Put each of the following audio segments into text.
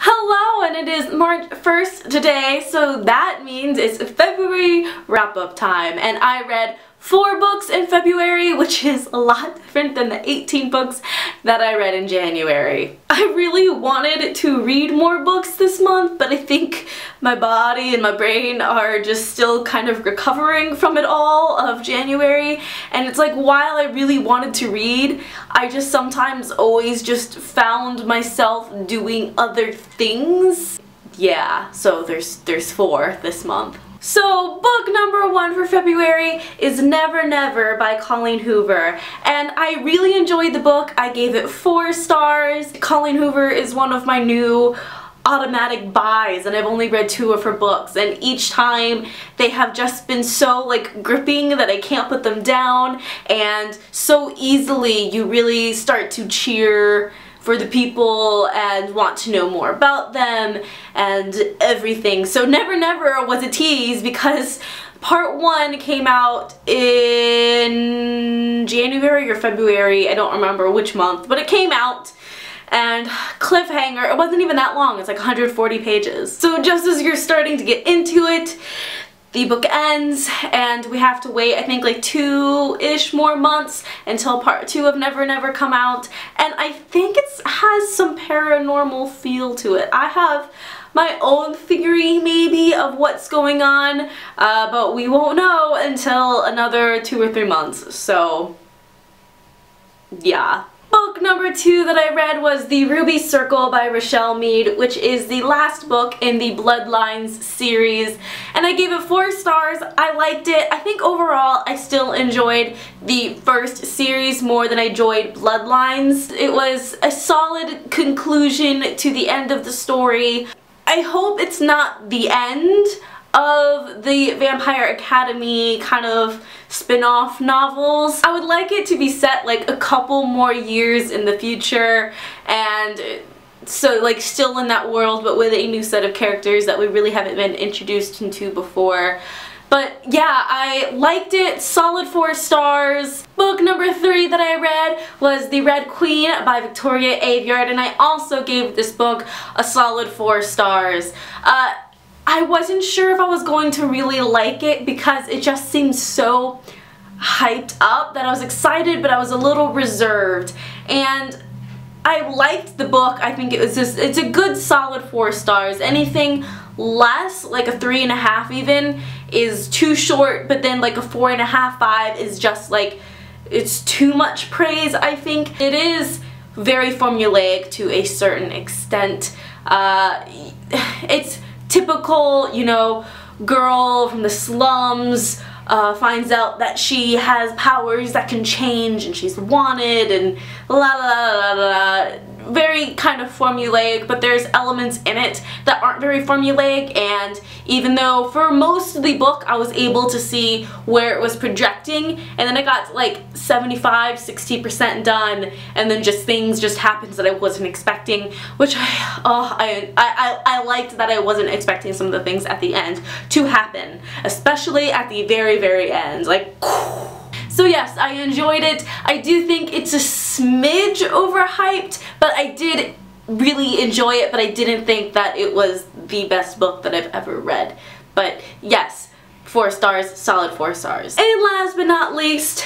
Hello, and it is March 1st today, so that means it's February wrap-up time, and I read 4 books in February, which is a lot different than the 18 books that I read in January. I really wanted to read more books this month, but I think my body and my brain are just still kind of recovering from it all of January, and it's like while I really wanted to read, I just sometimes always just found myself doing other things. Yeah, so there's 4 this month. So, book number 1 for February is Never Never by Colleen Hoover, and I really enjoyed the book. I gave it 4 stars. Colleen Hoover is one of my new automatic buys, and I've only read 2 of her books, and each time they have just been so like gripping that I can't put them down, and so easily you really start to cheer for the people and want to know more about them and everything. So Never Never was a tease because part 1 came out in January or February, I don't remember which month, but it came out, and cliffhanger, it wasn't even that long, it's like 140 pages. So just as you're starting to get into it, the book ends, and we have to wait, I think, like 2-ish more months until part 2 of Never Never come out, and I think it has some paranormal feel to it. I have my own theory, maybe, of what's going on, but we won't know until another 2 or 3 months, so yeah. Book number 2 that I read was The Ruby Circle by Rochelle Mead, which is the last book in the Bloodlines series, and I gave it 4 stars. I liked it. I think overall I still enjoyed the first series more than I enjoyed Bloodlines. It was a solid conclusion to the end of the story. I hope it's not the end of the Vampire Academy kind of spin-off novels. I would like it to be set like a couple more years in the future, and so like still in that world but with a new set of characters that we really haven't been introduced into before. But yeah, I liked it. Solid 4 stars. Book number 3 that I read was The Red Queen by Victoria Aveyard, and I also gave this book a solid 4 stars. I wasn't sure if I was going to really like it because it just seemed so hyped up that I was excited, but I was a little reserved. And I liked the book. I think it's a good solid 4 stars. Anything less, like a 3.5 even, is too short, but then like a 4.5, 5 is just like, it's too much praise, I think. It is very formulaic to a certain extent. It's typical, you know, girl from the slums finds out that she has powers that can change and she's wanted and la la la la. Very kind of formulaic, but there's elements in it that aren't very formulaic, and even though for most of the book I was able to see where it was projecting, and then I got like 75–60% done, and then just things just happened that I wasn't expecting, which I liked that I wasn't expecting some of the things at the end to happen, especially at the very, very end, like. So yes, I enjoyed it. I do think it's a smidge overhyped, but I did really enjoy it, but I didn't think that it was the best book that I've ever read. But yes, 4 stars, solid 4 stars. And last but not least,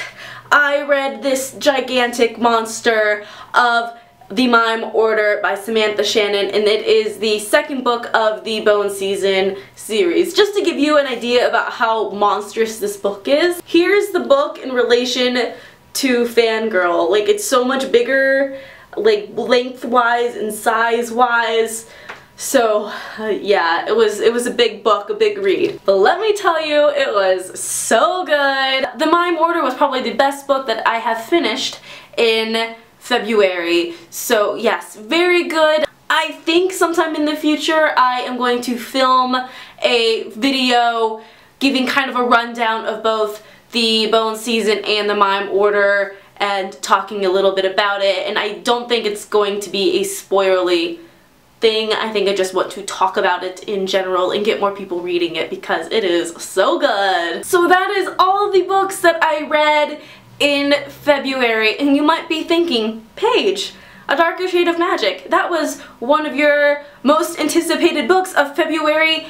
I read this gigantic monster of The Mime Order by Samantha Shannon, and it is the 2nd book of the Bone Season series. Just to give you an idea about how monstrous this book is, here's the book in relation to Fangirl. Like, it's so much bigger, like lengthwise and size-wise. So yeah, it was a big book, a big read. But let me tell you, it was so good. The Mime Order was probably the best book that I have finished in February. So yes, very good. I think sometime in the future I am going to film a video giving kind of a rundown of both the Bone Season and the Mime Order and talking a little bit about it, and I don't think it's going to be a spoilerly thing. I think I just want to talk about it in general and get more people reading it because it is so good. So that is all the books that I read in February, and you might be thinking, Paige, A Darker Shade of Magic. That was one of your most anticipated books of February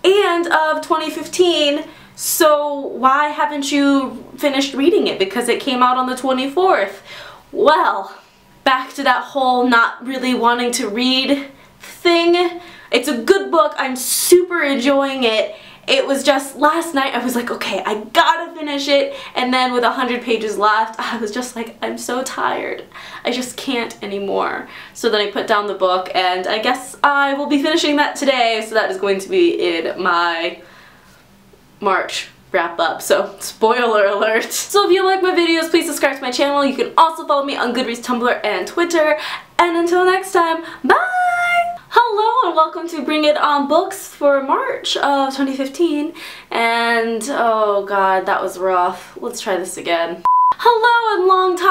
and of 2015. So why haven't you finished reading it? Because it came out on the 24th. Well, back to that whole not really wanting to read thing. It's a good book. I'm super enjoying it. It was just last night I was like, okay, I gotta finish it, and then with 100 pages left I was just like, I'm so tired. I just can't anymore. So then I put down the book, and I guess I will be finishing that today, so that is going to be in my March wrap up, so spoiler alert. So if you like my videos, please subscribe to my channel. You can also follow me on Goodreads, Tumblr, and Twitter. And until next time, bye! Hello and welcome to Bring It On Books for March of 2015. And oh god, that was rough. Let's try this again. Hello and long time